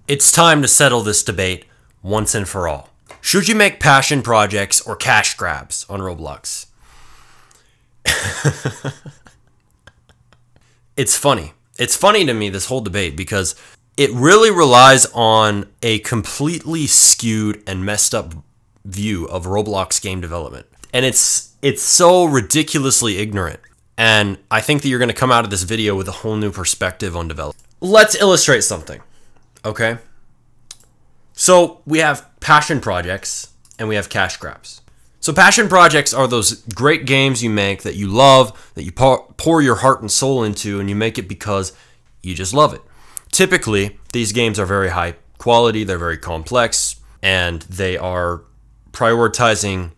It's time to settle this debate once and for all. Should you make passion projects or cash grabs on Roblox? It's funny. It's funny to me, this whole debate, because it really relies on a completely skewed and messed up view of Roblox game development. And it's so ridiculously ignorant. And I think that you're going to come out of this video with a whole new perspective on development. Let's illustrate something, okay? So we have passion projects and we have cash grabs. So passion projects are those great games you make that you love, that you pour your heart and soul into, and you make it because you just love it. Typically, these games are very high quality, they're very complex, and they are prioritizing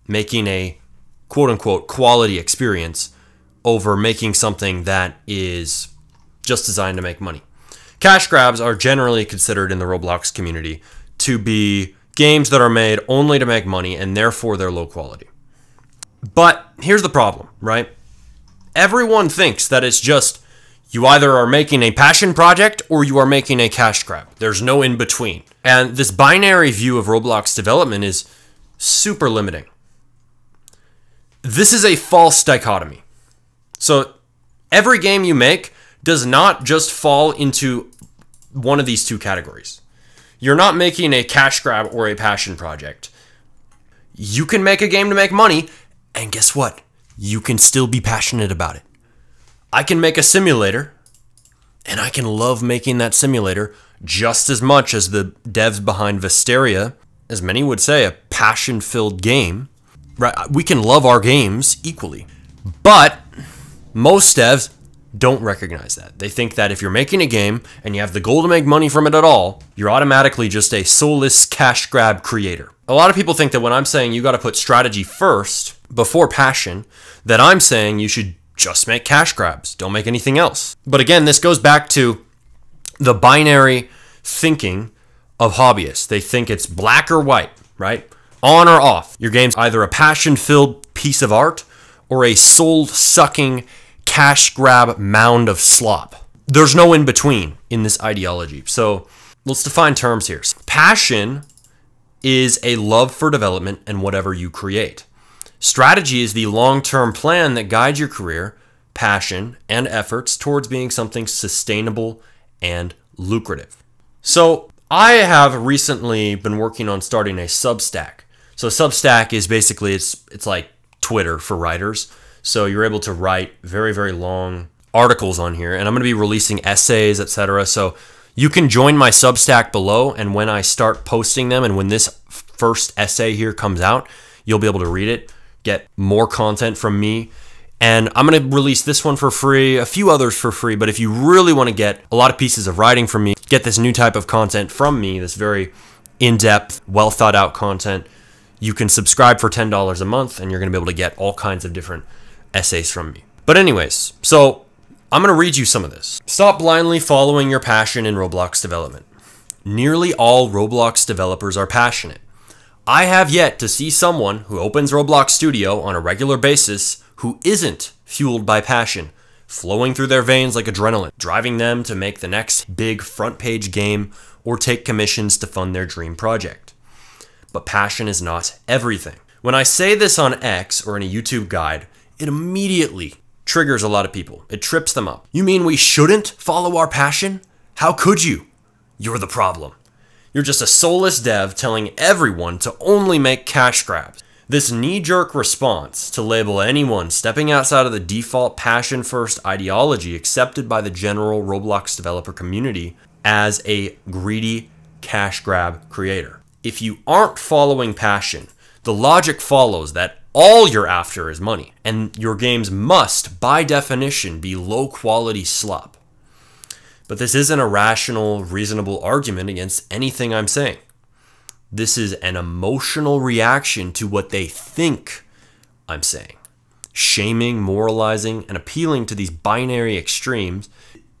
making a quote-unquote quality experience over making something that is just designed to make money. Cash grabs are generally considered in the Roblox community to be games that are made only to make money, and therefore they're low quality. But here's the problem, right? Everyone thinks that it's just you either are making a passion project or you are making a cash grab. There's no in between. And this binary view of Roblox development is super limiting. This is a false dichotomy. So every game you make does not just fall into one of these two categories. You're not making a cash grab or a passion project. You can make a game to make money, and guess what? You can still be passionate about it. I can make a simulator, and I can love making that simulator just as much as the devs behind Visteria, as many would say, a passion-filled game. Right? We can love our games equally. But most devs don't recognize that. They think that if you're making a game and you have the goal to make money from it at all, you're automatically just a soulless cash grab creator. A lot of people think that when I'm saying you got to put strategy first before passion, that I'm saying you should just make cash grabs. Don't make anything else. But again, this goes back to the binary thinking of hobbyists. They think it's black or white, right? On or off. Your game's either a passion-filled piece of art or a soul-sucking cash grab mound of slop. There's no in between in this ideology. So let's define terms here. Passion is a love for development and whatever you create. Strategy is the long-term plan that guides your career, passion, and efforts towards being something sustainable and lucrative. So I have recently been working on starting a Substack. So Substack is basically, it's like Twitter for writers. So you're able to write very, very long articles on here, and I'm going to be releasing essays, etc. So you can join my Substack below, and when I start posting them, and when this first essay here comes out, you'll be able to read it, get more content from me. And I'm going to release this one for free, a few others for free, but if you really want to get a lot of pieces of writing from me, get this new type of content from me, this very in-depth, well thought out content, you can subscribe for $10 a month, and you're going to be able to get all kinds of different essays from me. But anyways, so I'm going to read you some of this. Stop blindly following your passion in Roblox development. Nearly all Roblox developers are passionate. I have yet to see someone who opens Roblox Studio on a regular basis who isn't fueled by passion, flowing through their veins like adrenaline, driving them to make the next big front page game or take commissions to fund their dream project. But passion is not everything. When I say this on X or in a YouTube guide, it immediately triggers a lot of people. It trips them up. You mean we shouldn't follow our passion? How could you? You're the problem. You're just a soulless dev telling everyone to only make cash grabs. This knee-jerk response to label anyone stepping outside of the default passion-first ideology accepted by the general Roblox developer community as a greedy cash grab creator. If you aren't following passion, the logic follows that all you're after is money, and your games must, by definition, be low-quality slop. But this isn't a rational, reasonable argument against anything I'm saying. This is an emotional reaction to what they think I'm saying. Shaming, moralizing, and appealing to these binary extremes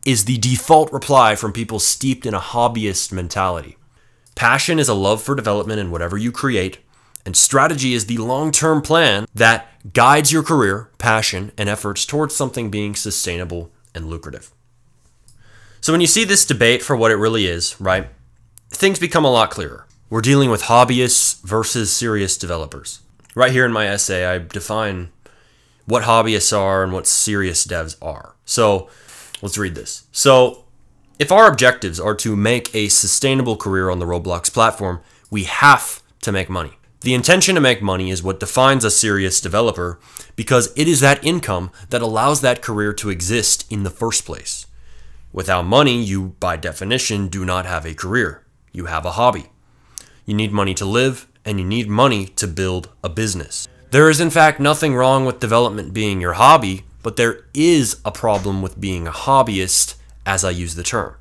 is the default reply from people steeped in a hobbyist mentality. Passion is a love for development and whatever you create, and strategy is the long-term plan that guides your career, passion, and efforts towards something being sustainable and lucrative. So when you see this debate for what it really is, right, things become a lot clearer. We're dealing with hobbyists versus serious developers. Right here in my essay, I define what hobbyists are and what serious devs are. So let's read this. So if our objectives are to make a sustainable career on the Roblox platform, we have to make money. The intention to make money is what defines a serious developer because it is that income that allows that career to exist in the first place. Without money, you, by definition, do not have a career. You have a hobby. You need money to live, and you need money to build a business. There is, in fact, nothing wrong with development being your hobby, but there is a problem with being a hobbyist, as I use the term.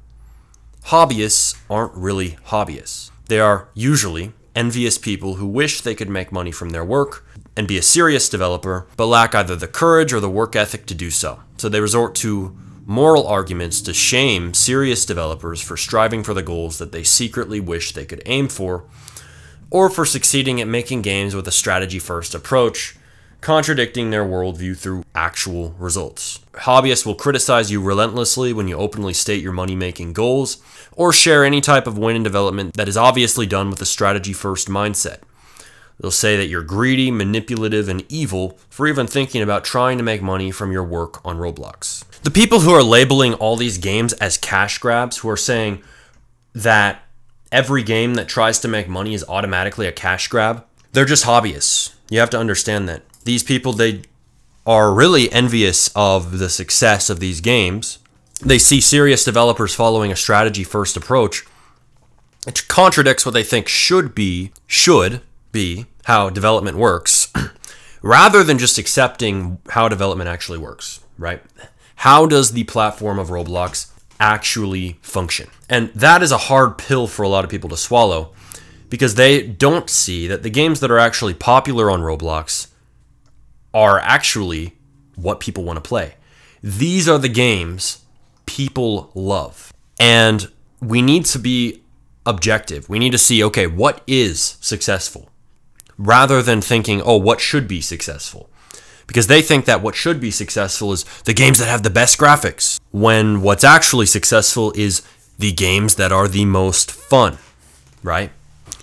Hobbyists aren't really hobbyists. They are usually envious people who wish they could make money from their work and be a serious developer, but lack either the courage or the work ethic to do so. So they resort to moral arguments to shame serious developers for striving for the goals that they secretly wish they could aim for, or for succeeding at making games with a strategy-first approach, contradicting their worldview through actual results. Hobbyists will criticize you relentlessly when you openly state your money-making goals, or share any type of win in development that is obviously done with a strategy-first mindset. They'll say that you're greedy, manipulative, and evil for even thinking about trying to make money from your work on Roblox. The people who are labeling all these games as cash grabs, who are saying that every game that tries to make money is automatically a cash grab, they're just hobbyists. You have to understand that. These people, they are really envious of the success of these games. They see serious developers following a strategy-first approach. It contradicts what they think should be how development works, rather than just accepting how development actually works, right? How does the platform of Roblox actually function? And that is a hard pill for a lot of people to swallow because they don't see that the games that are actually popular on Roblox are actually what people want to play. These are the games people love. And we need to be objective. We need to see, okay, what is successful? Rather than thinking, oh, what should be successful? Because they think that what should be successful is the games that have the best graphics, when what's actually successful is the games that are the most fun, right?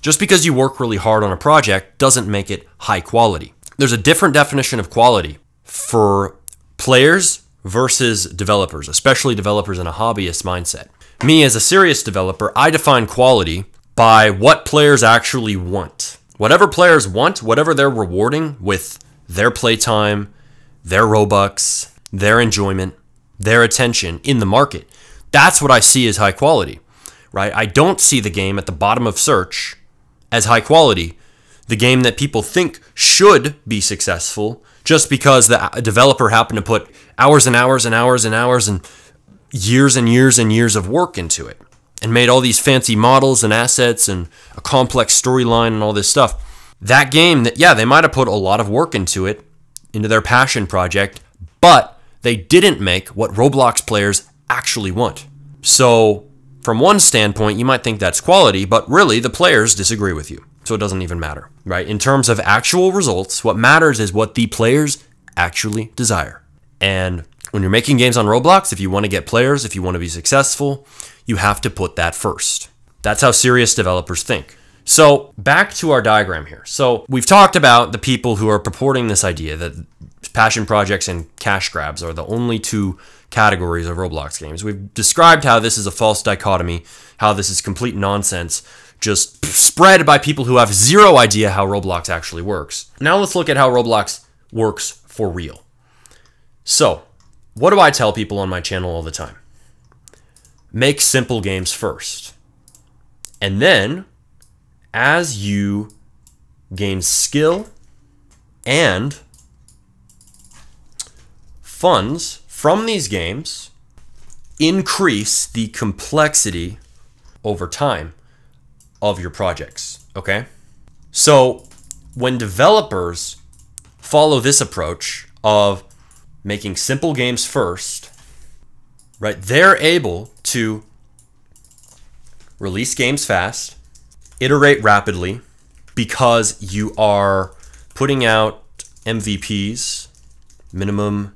Just because you work really hard on a project doesn't make it high quality. There's a different definition of quality for players versus developers, especially developers in a hobbyist mindset. Me, as a serious developer, I define quality by what players actually want. Whatever players want, whatever they're rewarding with their playtime, their Robux, their enjoyment, their attention in the market, that's what I see as high quality, right? I don't see the game at the bottom of search as high quality, the game that people think should be successful just because the developer happened to put hours and hours and hours and hours and years and years and years of work into it and made all these fancy models and assets and a complex storyline and all this stuff. That game, that yeah, they might have put a lot of work into it, into their passion project, but they didn't make what Roblox players actually want. So from one standpoint, you might think that's quality, but really the players disagree with you. So it doesn't even matter, right? In terms of actual results, what matters is what the players actually desire. And when you're making games on Roblox, if you want to get players, if you want to be successful, you have to put that first. That's how serious developers think. So back to our diagram here. So we've talked about the people who are purporting this idea that passion projects and cash grabs are the only two categories of Roblox games. We've described how this is a false dichotomy, how this is complete nonsense, just spread by people who have zero idea how Roblox actually works. Now let's look at how Roblox works for real. So what do I tell people on my channel all the time? Make simple games first. And then, as you gain skill and funds from these games, increase the complexity over time of your projects, okay? So when developers follow this approach of making simple games first, right, they're able to release games fast, iterate rapidly, because you are putting out MVPs, minimum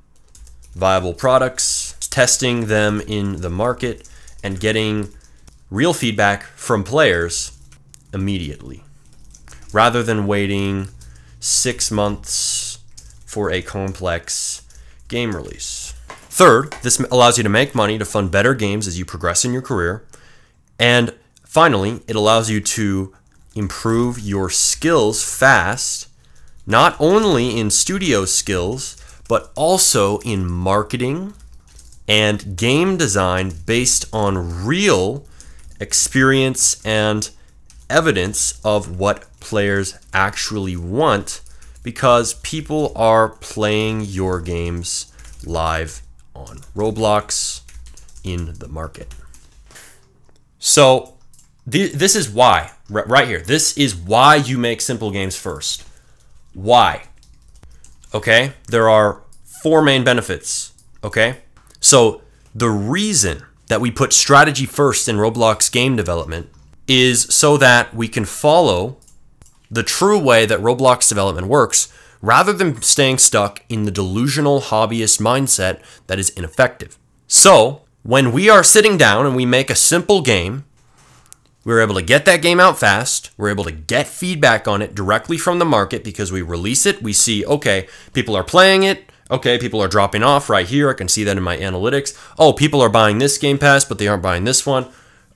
viable products, testing them in the market, and getting real feedback from players immediately, rather than waiting 6 months for a complex game release. Third, this allows you to make money to fund better games as you progress in your career. And finally, it allows you to improve your skills fast, not only in studio skills, but also in marketing and game design based on real experience and evidence of what players actually want, because people are playing your games live on Roblox in the market. So this is why, right here, this is why you make simple games first. Why? Okay, there are 4 main benefits, okay? So the reason that we put strategy first in Roblox game development is so that we can follow the true way that Roblox development works, rather than staying stuck in the delusional hobbyist mindset that is ineffective. So when we are sitting down and we make a simple game, we're able to get that game out fast. We're able to get feedback on it directly from the market because we release it. We see, okay, people are playing it. Okay, people are dropping off right here. I can see that in my analytics. Oh, people are buying this Game Pass, but they aren't buying this one.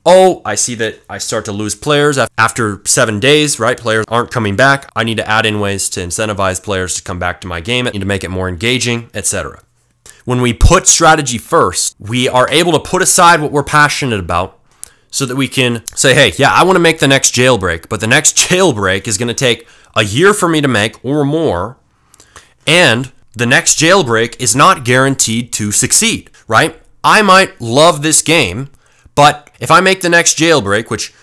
Oh, I see that I start to lose players after 7 days, right? Players aren't coming back. I need to add in ways to incentivize players to come back to my game. I need to make it more engaging, etc. When we put strategy first, we are able to put aside what we're passionate about so that we can say, hey, yeah, I want to make the next jailbreak, but the next jailbreak is going to take a year for me to make or more, and the next jailbreak is not guaranteed to succeed, right? I might love this game, but if I make the next jailbreak, which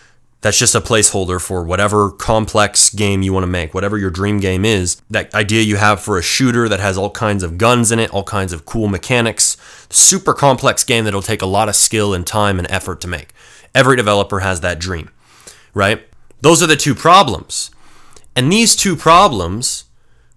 that's just a placeholder for whatever complex game you want to make, whatever your dream game is, that idea you have for a shooter that has all kinds of guns in it, all kinds of cool mechanics, super complex game that'll take a lot of skill and time and effort to make. Every developer has that dream, right? Those are the 2 problems. And these 2 problems,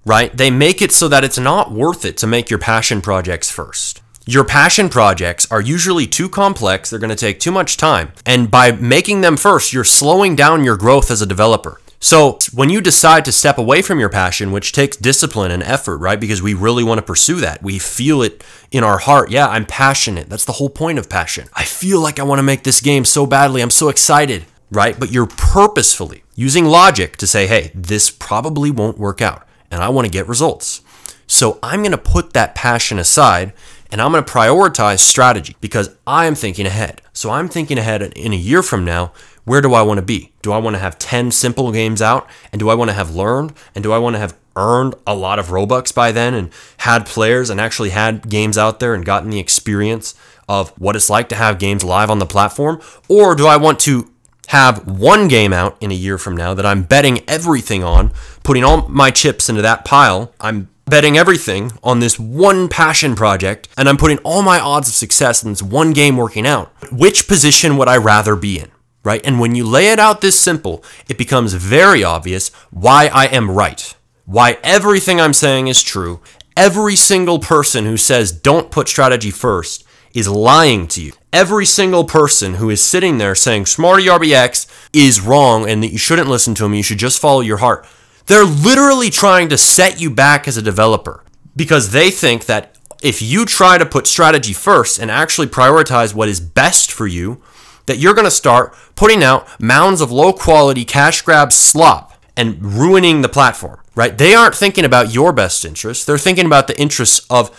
right, they make it so that it's not worth it to make your passion projects first. Your passion projects are usually too complex, they're going to take too much time. And by making them first, you're slowing down your growth as a developer. So when you decide to step away from your passion, which takes discipline and effort, right? Because we really want to pursue that. We feel it in our heart. Yeah, I'm passionate. That's the whole point of passion. I feel like I want to make this game so badly. I'm so excited, right? But you're purposefully using logic to say, hey, this probably won't work out and I want to get results. So I'm going to put that passion aside and I'm going to prioritize strategy because I am thinking ahead. So I'm thinking ahead in a year from now, where do I want to be? Do I want to have 10 simple games out? And do I want to have learned? And do I want to have earned a lot of Robux by then and had players and actually had games out there and gotten the experience of what it's like to have games live on the platform? Or do I want to have one game out in a year from now that I'm betting everything on, putting all my chips into that pile? I'm betting everything on this one passion project, and I'm putting all my odds of success in this one game working out. Which position would I rather be in, right? And when you lay it out this simple, it becomes very obvious why I am right, why everything I'm saying is true. Every single person who says don't put strategy first is lying to you. Every single person who is sitting there saying SmartyRBX is wrong and that you shouldn't listen to him, you should just follow your heart. They're literally trying to set you back as a developer because they think that if you try to put strategy first and actually prioritize what is best for you, that you're going to start putting out mounds of low quality cash grab slop and ruining the platform, right? They aren't thinking about your best interests. They're thinking about the interests of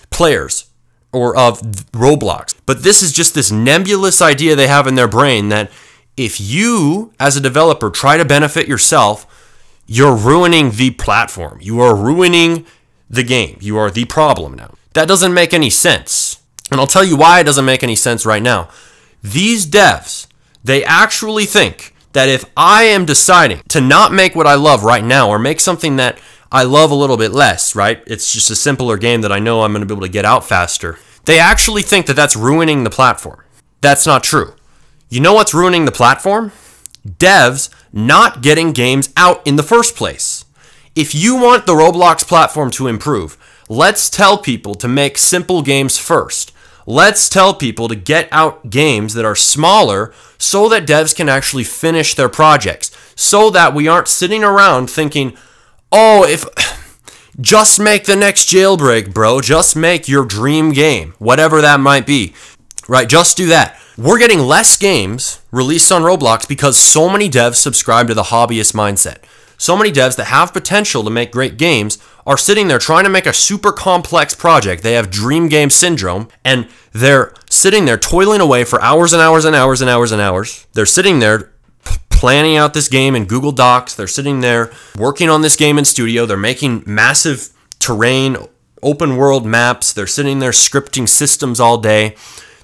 players or of Roblox. But this is just this nebulous idea they have in their brain that if you as a developer try to benefit yourself, you're ruining the platform. You are ruining the game. You are the problem now. That doesn't make any sense. And I'll tell you why it doesn't make any sense right now. These devs, they actually think that if I am deciding to not make what I love right now or make something that I love a little bit less, right? It's just a simpler game that I know I'm going to be able to get out faster. They actually think that that's ruining the platform. That's not true. You know what's ruining the platform? Devs not getting games out in the first place. If you want the Roblox platform to improve, let's tell people to make simple games first. Let's tell people to get out games that are smaller so that devs can actually finish their projects, so that we aren't sitting around thinking, oh, if just make the next jailbreak, bro. Just make your dream game, whatever that might be, right? Just do that. We're getting less games released on Roblox because so many devs subscribe to the hobbyist mindset. So many devs that have potential to make great games are sitting there trying to make a super complex project. They have dream game syndrome, and they're sitting there toiling away for hours and hours and hours and hours and hours. They're sitting there planning out this game in Google Docs. They're sitting there working on this game in studio. They're making massive terrain, open world maps. They're sitting there scripting systems all day.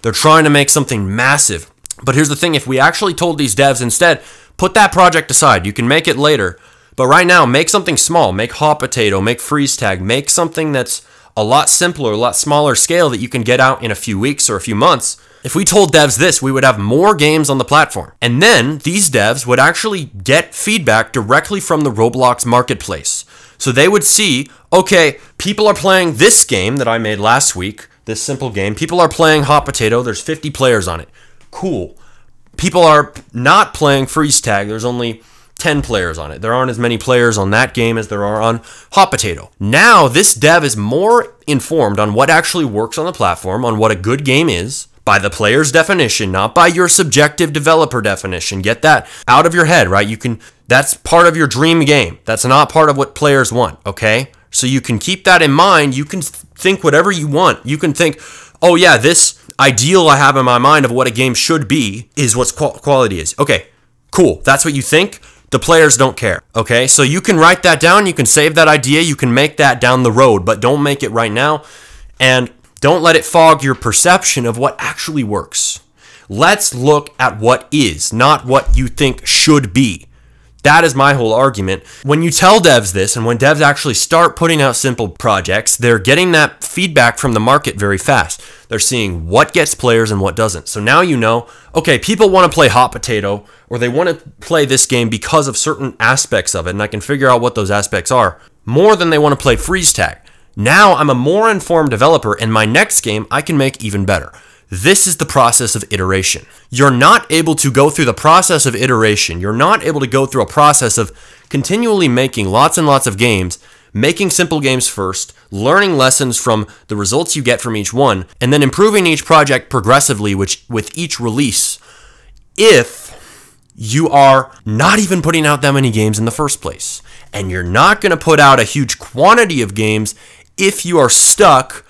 They're trying to make something massive. But here's the thing, if we actually told these devs instead, put that project aside, you can make it later, but right now, make something small, make hot potato, make freeze tag, make something that's a lot simpler, a lot smaller scale that you can get out in a few weeks or a few months. If we told devs this, we would have more games on the platform. And then these devs would actually get feedback directly from the Roblox marketplace. So they would see, okay, people are playing this game that I made last week, this simple game. People are playing hot potato. There's 50 players on it. Cool. People are not playing freeze tag. There's only 10 players on it. There aren't as many players on that game as there are on hot potato. Now, this dev is more informed on what actually works on the platform, on what a good game is, by the player's definition, not by your subjective developer definition. Get that out of your head, right? That's part of your dream game. That's not part of what players want, okay? So you can keep that in mind. You can think whatever you want. You can think, oh yeah, this ideal I have in my mind of what a game should be is what quality is. Okay, cool. That's what you think. The players don't care, okay? So you can write that down, you can save that idea, you can make that down the road, but don't make it right now, and don't let it fog your perception of what actually works. Let's look at what is, not what you think should be. That is my whole argument. When you tell devs this, and when devs actually start putting out simple projects, they're getting that feedback from the market very fast. They're seeing what gets players and what doesn't. So now you know, okay, people want to play hot potato, or they want to play this game because of certain aspects of it, and I can figure out what those aspects are, more than they want to play freeze tag. Now I'm a more informed developer, and my next game I can make even better. This is the process of iteration. You're not able to go through the process of iteration. You're not able to go through a process of continually making lots and lots of games, making simple games first, learning lessons from the results you get from each one, and then improving each project progressively with each release, if you are not even putting out that many games in the first place. And you're not going to put out a huge quantity of games if you are stuck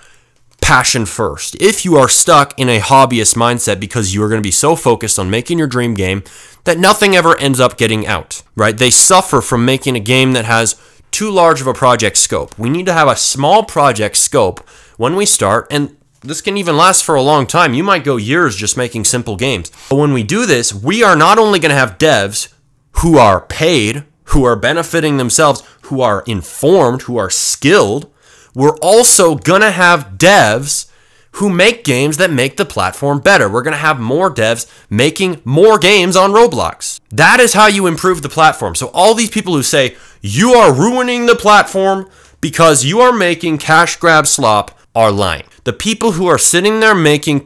passion first. If you are stuck in a hobbyist mindset because you are going to be so focused on making your dream game that nothing ever ends up getting out, right? They suffer from making a game that has too large of a project scope. We need to have a small project scope when we start, and this can even last for a long time. You might go years just making simple games. But when we do this, we are not only going to have devs who are paid, who are benefiting themselves, who are informed, who are skilled, we're also gonna have devs who make games that make the platform better. We're gonna have more devs making more games on Roblox. That is how you improve the platform. So all these people who say, you are ruining the platform because you are making cash grab slop are lying. The people who are sitting there making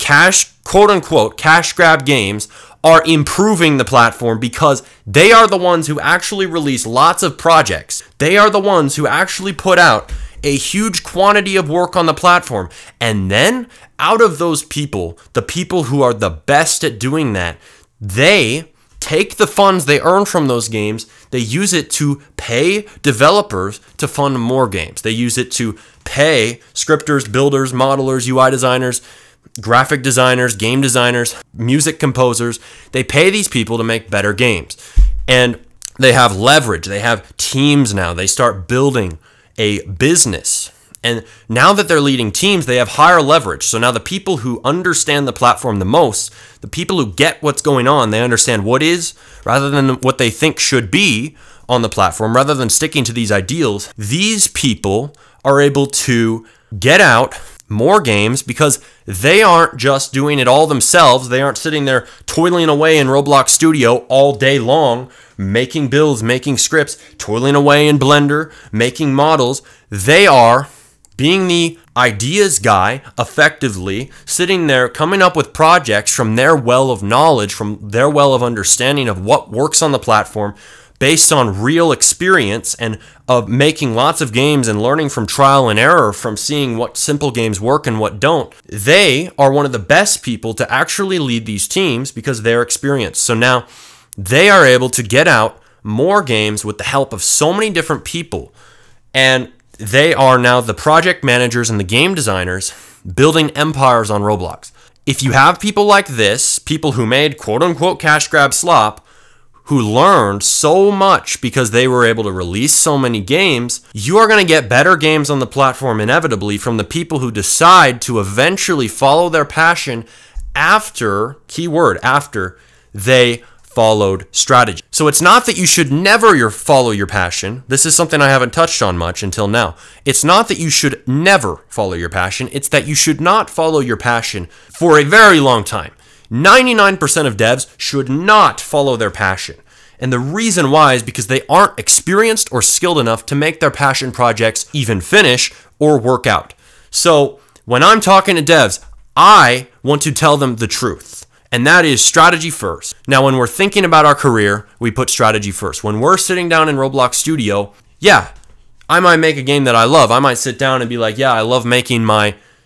quote unquote, cash grab games are improving the platform because they are the ones who actually release lots of projects. They are the ones who actually put out a huge quantity of work on the platform. And then out of those people, the people who are the best at doing that, they take the funds they earn from those games, they use it to pay developers to fund more games. They use it to pay scripters, builders, modelers, UI designers, graphic designers, game designers, music composers. They pay these people to make better games. And they have leverage. They have teams now. They start building a business. And now that they're leading teams, they have higher leverage. So now the people who understand the platform the most, the people who get what's going on, they understand what is rather than what they think should be on the platform, rather than sticking to these ideals. These people are able to get out more games because they aren't just doing it all themselves. They aren't sitting there toiling away in Roblox Studio all day long, making builds, making scripts, toiling away in Blender, making models. They are being the ideas guy, effectively sitting there coming up with projects from their well of knowledge, from their well of understanding of what works on the platform, based on real experience and of making lots of games and learning from trial and error, from seeing what simple games work and what don't. They are one of the best people to actually lead these teams because they're experienced. So now they are able to get out more games with the help of so many different people. And they are now the project managers and the game designers building empires on Roblox. If you have people like this, people who made quote unquote cash grab slop, who learned so much because they were able to release so many games, you are going to get better games on the platform inevitably from the people who decide to eventually follow their passion after, keyword, after they followed strategy. So it's not that you should never follow your passion. This is something I haven't touched on much until now. It's not that you should never follow your passion. It's that you should not follow your passion for a very long time. 99% of devs should not follow their passion. And the reason why is because they aren't experienced or skilled enough to make their passion projects even finish or work out. So when I'm talking to devs, I want to tell them the truth. And that is strategy first. Now, when we're thinking about our career, we put strategy first. When we're sitting down in Roblox Studio, yeah, I might make a game that I love. I might sit down and be like, yeah, I love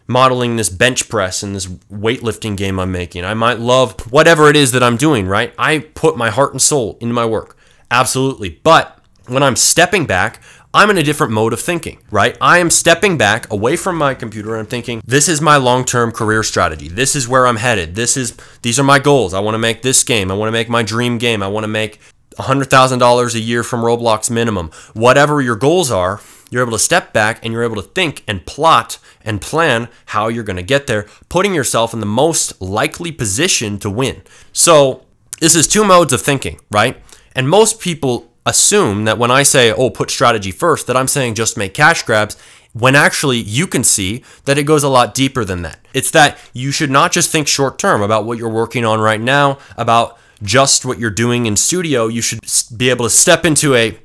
modeling this bench press and this weightlifting game I'm making. I might love whatever it is that I'm doing, right? I put my heart and soul into my work. Absolutely. But when I'm stepping back, I'm in a different mode of thinking, right? I am stepping back away from my computer and I'm thinking, this is my long-term career strategy. This is where I'm headed. These are my goals. I want to make this game. I want to make my dream game. I want to make $100,000 a year from Roblox minimum. Whatever your goals are, you're able to step back and you're able to think and plot and plan how you're going to get there, putting yourself in the most likely position to win. So this is two modes of thinking, right? And most people assume that when I say, oh, put strategy first, that I'm saying just make cash grabs, when actually you can see that it goes a lot deeper than that. It's that you should not just think short term about what you're working on right now, about just what you're doing in studio. You should be able to step into a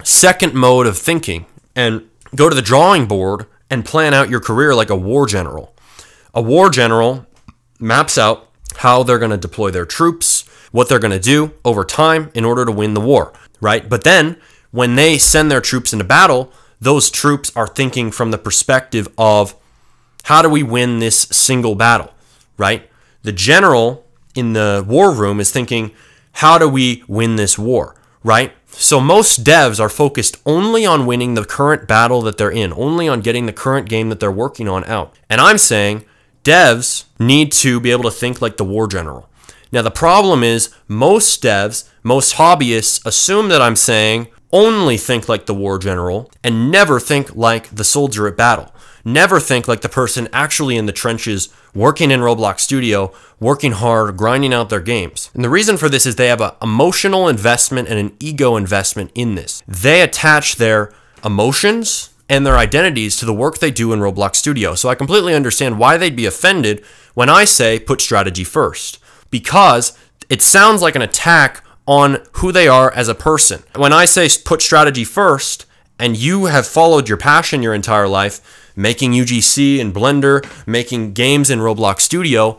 second mode of thinking and go to the drawing board and plan out your career like a war general. A war general maps out how they're going to deploy their troops, what they're going to do over time in order to win the war, right? But then when they send their troops into battle, those troops are thinking from the perspective of how do we win this single battle, right? The general in the war room is thinking, how do we win this war, right? So most devs are focused only on winning the current battle that they're in, only on getting the current game that they're working on out. And I'm saying devs need to be able to think like the war general. Now, the problem is most devs, most hobbyists assume that I'm saying only think like the war general and never think like the soldier at battle. Never think like the person actually in the trenches, working in Roblox Studio, working hard, grinding out their games. And the reason for this is they have an emotional investment and an ego investment in this. They attach their emotions and their identities to the work they do in Roblox Studio. So I completely understand why they'd be offended when I say put strategy first, because it sounds like an attack on who they are as a person. When I say put strategy first, and you have followed your passion your entire life, making UGC and Blender, making games in Roblox Studio,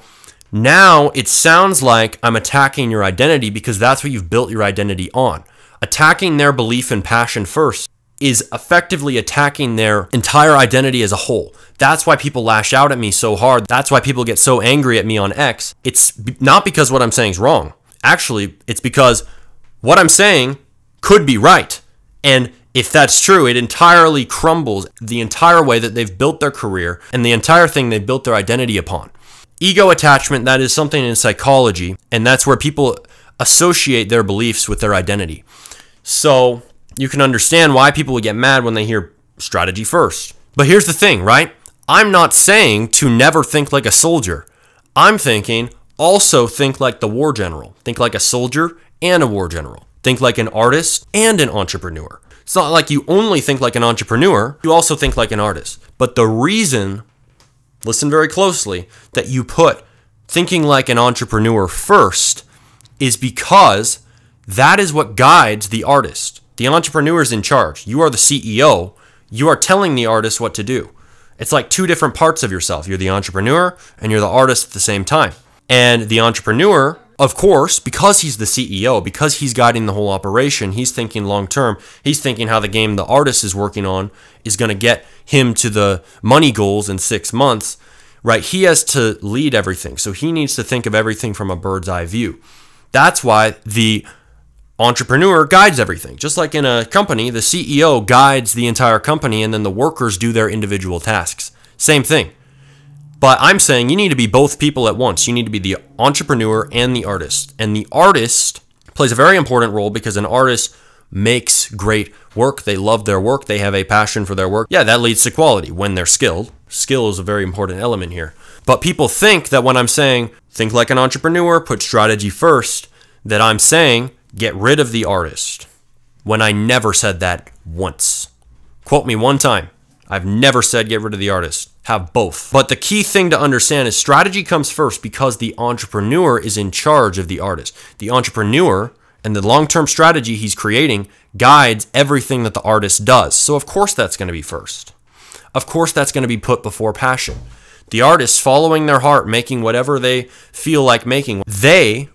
now it sounds like I'm attacking your identity because that's what you've built your identity on. Attacking their belief and passion first is effectively attacking their entire identity as a whole. That's why people lash out at me so hard. That's why people get so angry at me on X. It's not because what I'm saying is wrong. Actually, it's because what I'm saying could be right. And if that's true, it entirely crumbles the entire way that they've built their career and the entire thing they've built their identity upon. Ego attachment, that is something in psychology, and that's where people associate their beliefs with their identity. So you can understand why people would get mad when they hear strategy first. But here's the thing, right? I'm not saying to never think like a soldier. I'm thinking also think like the war general. Think like a soldier and a war general. Think like an artist and an entrepreneur. It's not like you only think like an entrepreneur, you also think like an artist. But the reason, listen very closely, that you put thinking like an entrepreneur first is because that is what guides the artist. The entrepreneur is in charge. You are the CEO. You are telling the artist what to do. It's like two different parts of yourself. You're the entrepreneur and you're the artist at the same time. And the entrepreneur, of course, because he's the CEO, because he's guiding the whole operation, he's thinking long term. He's thinking how the game the artist is working on is going to get him to the money goals in 6 months, right? He has to lead everything. So he needs to think of everything from a bird's eye view. That's why the entrepreneur guides everything. Just like in a company, the CEO guides the entire company and then the workers do their individual tasks. Same thing. But I'm saying you need to be both people at once. You need to be the entrepreneur and the artist. And the artist plays a very important role because an artist makes great work. They love their work. They have a passion for their work. Yeah, that leads to quality when they're skilled. Skill is a very important element here. But people think that when I'm saying think like an entrepreneur, put strategy first, that I'm saying get rid of the artist, when I never said that once. Quote me one time. I've never said get rid of the artist. Have both. But the key thing to understand is strategy comes first because the entrepreneur is in charge of the artist. The entrepreneur and the long-term strategy he's creating guides everything that the artist does. So of course that's going to be first. Of course that's going to be put before passion. The artist following their heart, making whatever they feel like making, they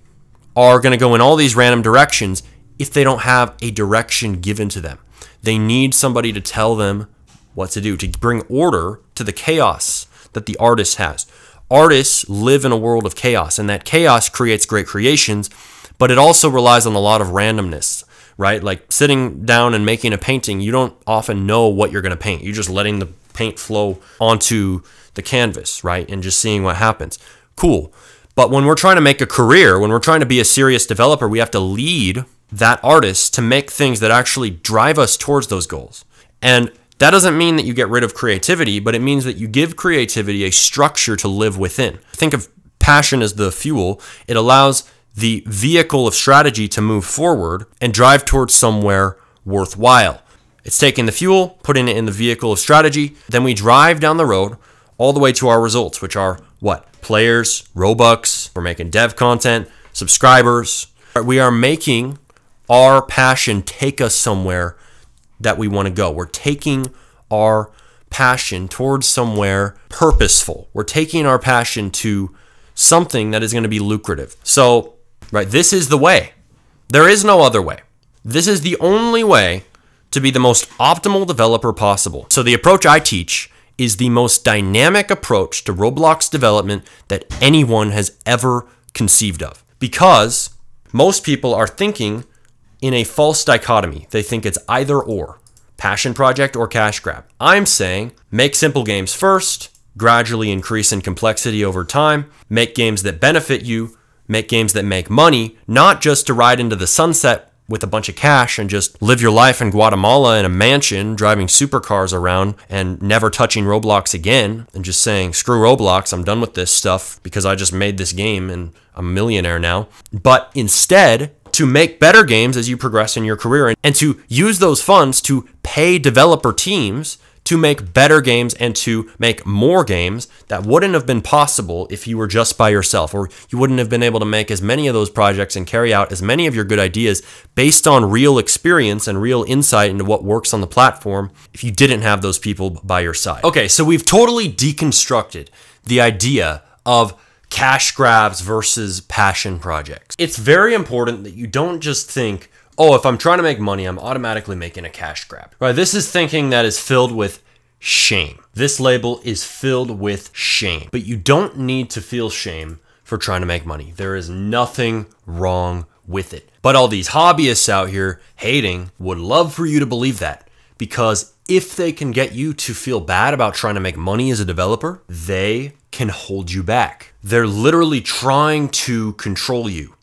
are going to go in all these random directions if they don't have a direction given to them. They need somebody to tell them what to do, to bring order to the chaos that the artist has. Artists live in a world of chaos, and that chaos creates great creations, but it also relies on a lot of randomness, right? Like sitting down and making a painting, you don't often know what you're going to paint. You're just letting the paint flow onto the canvas, right? And just seeing what happens. Cool. But when we're trying to make a career, when we're trying to be a serious developer, we have to lead that artist to make things that actually drive us towards those goals. And that doesn't mean that you get rid of creativity, but it means that you give creativity a structure to live within. Think of passion as the fuel. It allows the vehicle of strategy to move forward and drive towards somewhere worthwhile. It's taking the fuel, putting it in the vehicle of strategy, then we drive down the road all the way to our results, which are what? Players, Robux, we're making dev content, subscribers. We are making our passion take us somewhere that we want to go. We're taking our passion towards somewhere purposeful. We're taking our passion to something that is going to be lucrative. So, right, this is the way. There is no other way. This is the only way to be the most optimal developer possible. So the approach I teach is the most dynamic approach to Roblox development that anyone has ever conceived of. Because most people are thinking in a false dichotomy. They think it's either or, passion project or cash grab. I'm saying make simple games first, gradually increase in complexity over time, make games that benefit you, make games that make money, not just to ride into the sunset with a bunch of cash and just live your life in Guatemala in a mansion, driving supercars around and never touching Roblox again and just saying, screw Roblox, I'm done with this stuff because I just made this game and I'm a millionaire now. But instead, to make better games as you progress in your career and to use those funds to pay developer teams to make better games and to make more games that wouldn't have been possible if you were just by yourself, or you wouldn't have been able to make as many of those projects and carry out as many of your good ideas based on real experience and real insight into what works on the platform if you didn't have those people by your side. Okay, so we've totally deconstructed the idea of cash grabs versus passion projects. It's very important that you don't just think, oh, if I'm trying to make money, I'm automatically making a cash grab. Right? This is thinking that is filled with shame. This label is filled with shame. But you don't need to feel shame for trying to make money. There is nothing wrong with it. But all these hobbyists out here hating would love for you to believe that, because if they can get you to feel bad about trying to make money as a developer, they can hold you back. They're literally trying to control you.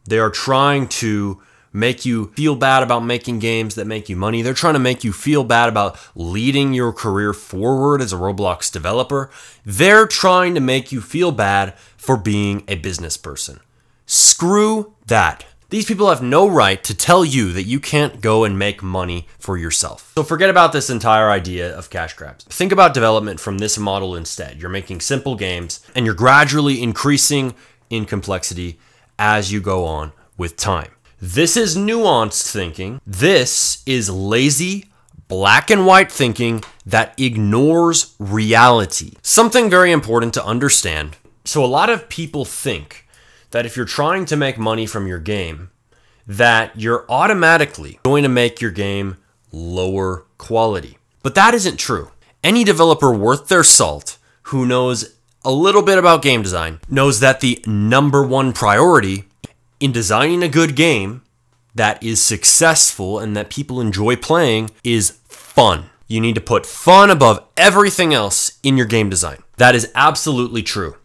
They are trying to make you feel bad about making games that make you money. They're trying to make you feel bad about leading your career forward as a Roblox developer. They're trying to make you feel bad for being a business person. Screw that. These people have no right to tell you that you can't go and make money for yourself. So forget about this entire idea of cash grabs. Think about development from this model instead. You're making simple games and you're gradually increasing in complexity as you go on with time. This is nuanced thinking. This is lazy black and white thinking that ignores reality. Something very important to understand. So a lot of people think that if you're trying to make money from your game, that you're automatically going to make your game lower quality. But that isn't true. Any developer worth their salt who knows a little bit about game design knows that the #1 priority in designing a good game that is successful and that people enjoy playing is fun. You need to put fun above everything else in your game design. That is absolutely true.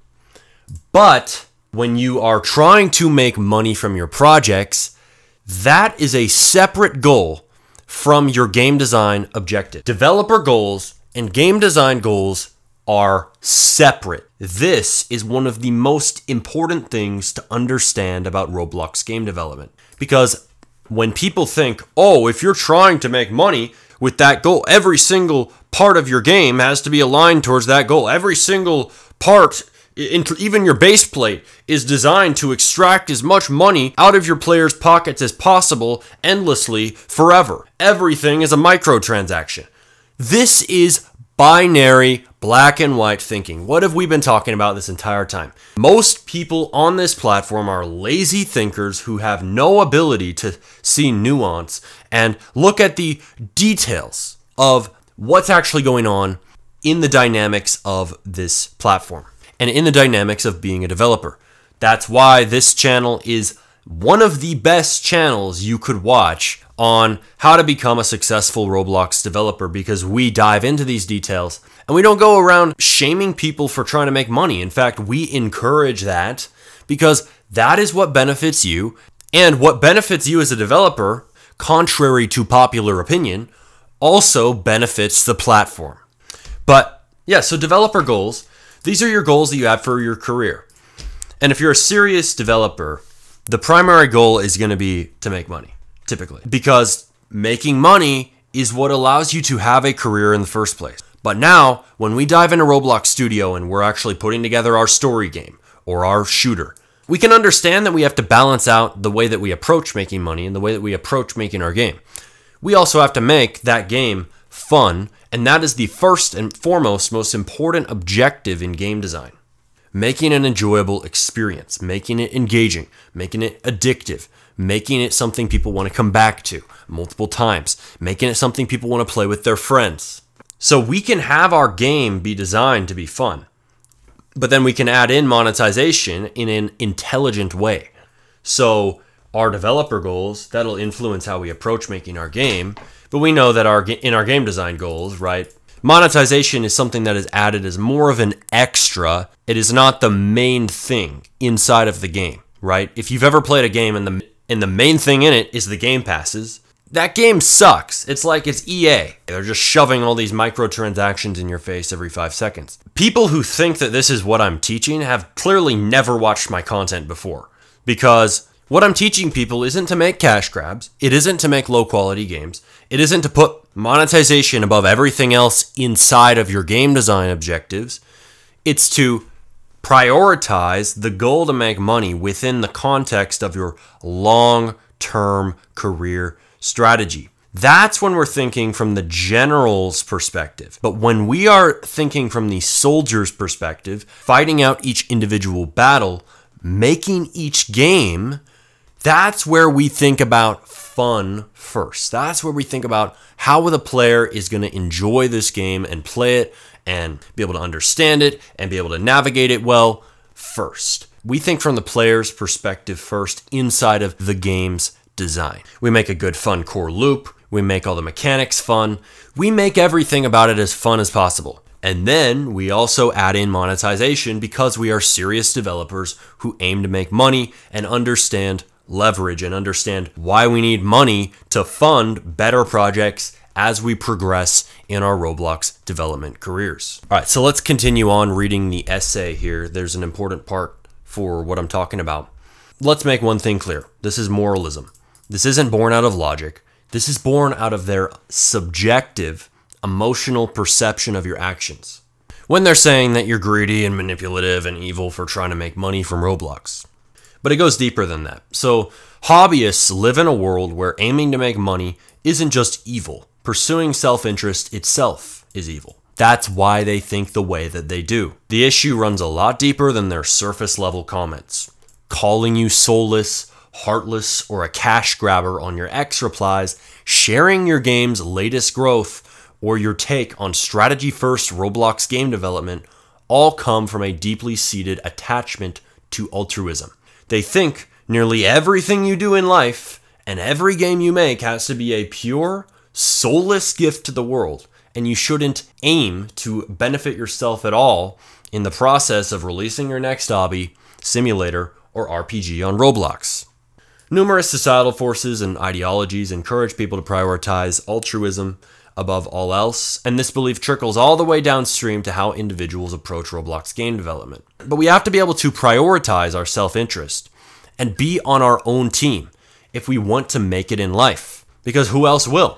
But when you are trying to make money from your projects, that is a separate goal from your game design objective. Developer goals and game design goals are separate. This is one of the most important things to understand about Roblox game development. Because when people think, oh, if you're trying to make money with that goal, every single part of your game has to be aligned towards that goal. Every single part, even your base plate, is designed to extract as much money out of your players' pockets as possible, endlessly, forever. Everything is a microtransaction. This is binary, black and white thinking. What have we been talking about this entire time? Most people on this platform are lazy thinkers who have no ability to see nuance and look at the details of what's actually going on in the dynamics of this platform and in the dynamics of being a developer. That's why this channel is one of the best channels you could watch on how to become a successful Roblox developer, because we dive into these details and we don't go around shaming people for trying to make money. In fact, we encourage that because that is what benefits you, and what benefits you as a developer, contrary to popular opinion, also benefits the platform. But yeah, so developer goals, these are your goals that you have for your career. And if you're a serious developer, the primary goal is going to be to make money. Typically, because making money is what allows you to have a career in the first place. But now, when we dive into Roblox Studio and we're actually putting together our story game or our shooter, we can understand that we have to balance out the way that we approach making money and the way that we approach making our game. We also have to make that game fun, and that is the first and foremost most important objective in game design. Making an enjoyable experience, making it engaging, making it addictive, making it something people want to come back to multiple times, making it something people want to play with their friends. So we can have our game be designed to be fun, but then we can add in monetization in an intelligent way. So our developer goals, that'll influence how we approach making our game, but we know that in our game design goals, right, monetization is something that is added as more of an extra. It is not the main thing inside of the game, right? If you've ever played a game and the main thing in it is the game passes, that game sucks. It's like it's EA. They're just shoving all these microtransactions in your face every 5 seconds. People who think that this is what I'm teaching have clearly never watched my content before, because what I'm teaching people isn't to make cash grabs. It isn't to make low quality games. It isn't to put monetization above everything else inside of your game design objectives. It's to prioritize the goal to make money within the context of your long-term career strategy. That's when we're thinking from the general's perspective. But when we are thinking from the soldier's perspective, fighting out each individual battle, making each game, that's where we think about fun first. That's where we think about how the player is going to enjoy this game and play it and be able to understand it and be able to navigate it well first. We think from the player's perspective first inside of the game's design. We make a good fun core loop. We make all the mechanics fun. We make everything about it as fun as possible. And then we also add in monetization because we are serious developers who aim to make money and understand leverage and understand why we need money to fund better projects as we progress in our Roblox development careers. All right, so let's continue on reading the essay here. There's an important part for what I'm talking about. Let's make one thing clear. This is moralism. This isn't born out of logic. This is born out of their subjective, emotional perception of your actions when they're saying that you're greedy and manipulative and evil for trying to make money from Roblox. But it goes deeper than that. So hobbyists live in a world where aiming to make money isn't just evil, pursuing self-interest itself is evil. That's why they think the way that they do. The issue runs a lot deeper than their surface level comments. Calling you soulless, heartless, or a cash grabber on your X replies, sharing your game's latest growth, or your take on strategy-first Roblox game development all come from a deeply seated attachment to altruism. They think nearly everything you do in life and every game you make has to be a pure, soulless gift to the world, and you shouldn't aim to benefit yourself at all in the process of releasing your next hobby, simulator, or RPG on Roblox. Numerous societal forces and ideologies encourage people to prioritize altruism above all else, and this belief trickles all the way downstream to how individuals approach Roblox game development. But we have to be able to prioritize our self-interest and be on our own team if we want to make it in life, because who else will?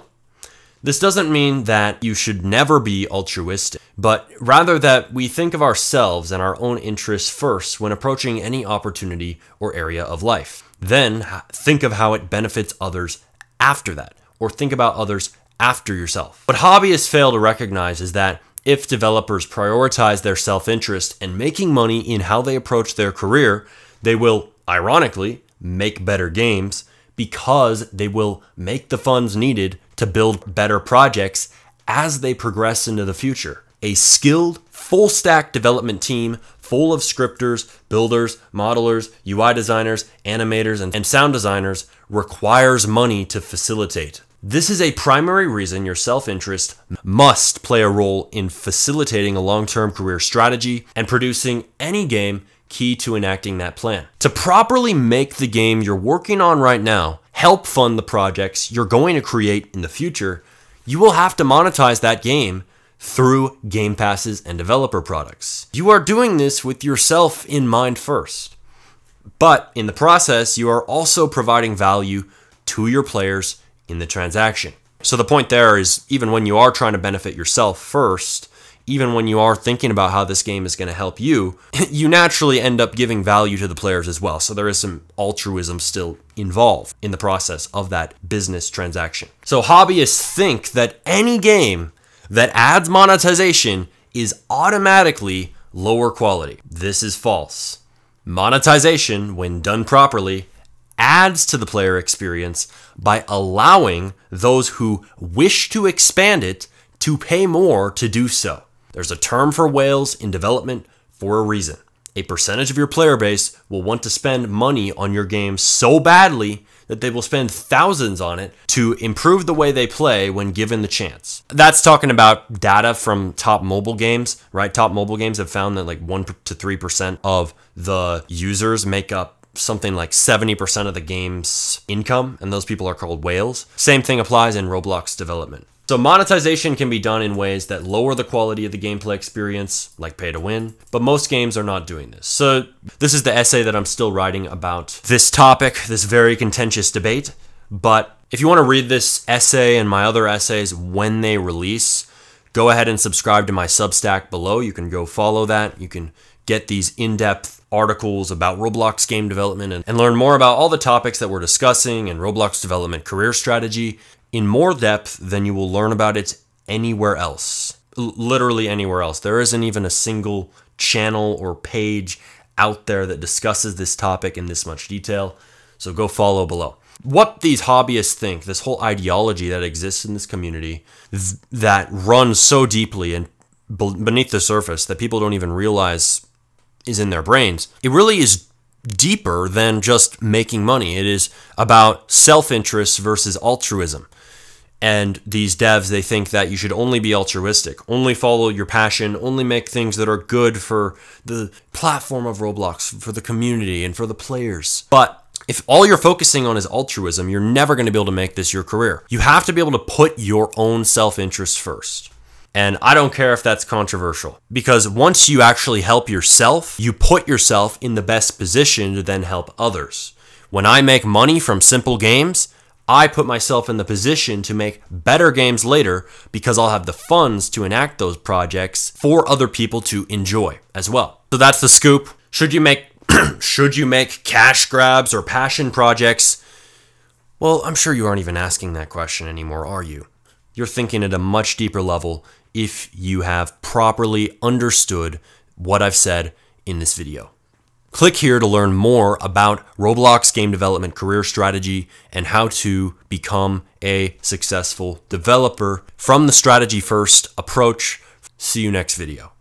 This doesn't mean that you should never be altruistic, but rather that we think of ourselves and our own interests first when approaching any opportunity or area of life. Then think of how it benefits others after that, or think about others after yourself. What hobbyists fail to recognize is that if developers prioritize their self-interest and making money in how they approach their career, they will, ironically, make better games because they will make the funds needed to build better projects as they progress into the future. A skilled, full-stack development team full of scripters, builders, modelers, UI designers, animators, and sound designers requires money to facilitate. This is a primary reason your self-interest must play a role in facilitating a long-term career strategy and producing any game key to enacting that plan. To properly make the game you're working on right now help fund the projects you're going to create in the future, you will have to monetize that game through game passes and developer products. You are doing this with yourself in mind first, but in the process, you are also providing value to your players in the transaction. So the point there is, even when you are trying to benefit yourself first, even when you are thinking about how this game is going to help you, you naturally end up giving value to the players as well. So there is some altruism still involved in the process of that business transaction. So hobbyists think that any game that adds monetization is automatically lower quality. This is false. Monetization, when done properly, adds to the player experience by allowing those who wish to expand it to pay more to do so. There's a term for whales in development for a reason. A percentage of your player base will want to spend money on your game so badly that they will spend thousands on it to improve the way they play when given the chance. That's talking about data from top mobile games, right? Top mobile games have found that like 1 to 3% of the users make up something like 70% of the game's income, and those people are called whales. Same thing applies in Roblox development. So monetization can be done in ways that lower the quality of the gameplay experience, like pay to win, but most games are not doing this. So this is the essay that I'm still writing about this topic, this very contentious debate. But if you want to read this essay and my other essays when they release, go ahead and subscribe to my Substack below. You can go follow that. You can get these in-depth articles about Roblox game development and learn more about all the topics that we're discussing and Roblox development career strategy in more depth than you will learn about it anywhere else. Literally anywhere else. There isn't even a single channel or page out there that discusses this topic in this much detail. So go follow below. What these hobbyists think, this whole ideology that exists in this community that runs so deeply and beneath the surface that people don't even realize is in their brains, it really is deeper than just making money. It is about self-interest versus altruism. And these devs, they think that you should only be altruistic, only follow your passion, only make things that are good for the platform of Roblox, for the community, and for the players. But if all you're focusing on is altruism, you're never going to be able to make this your career. You have to be able to put your own self-interest first. And I don't care if that's controversial, because once you actually help yourself, you put yourself in the best position to then help others. When I make money from simple games, I put myself in the position to make better games later because I'll have the funds to enact those projects for other people to enjoy as well. So that's the scoop. Should you make cash grabs or passion projects? Well, I'm sure you aren't even asking that question anymore, are you? you're thinking at a much deeper level if you have properly understood what I've said in this video. Click here to learn more about Roblox game development career strategy and how to become a successful developer from the strategy first approach. See you next video.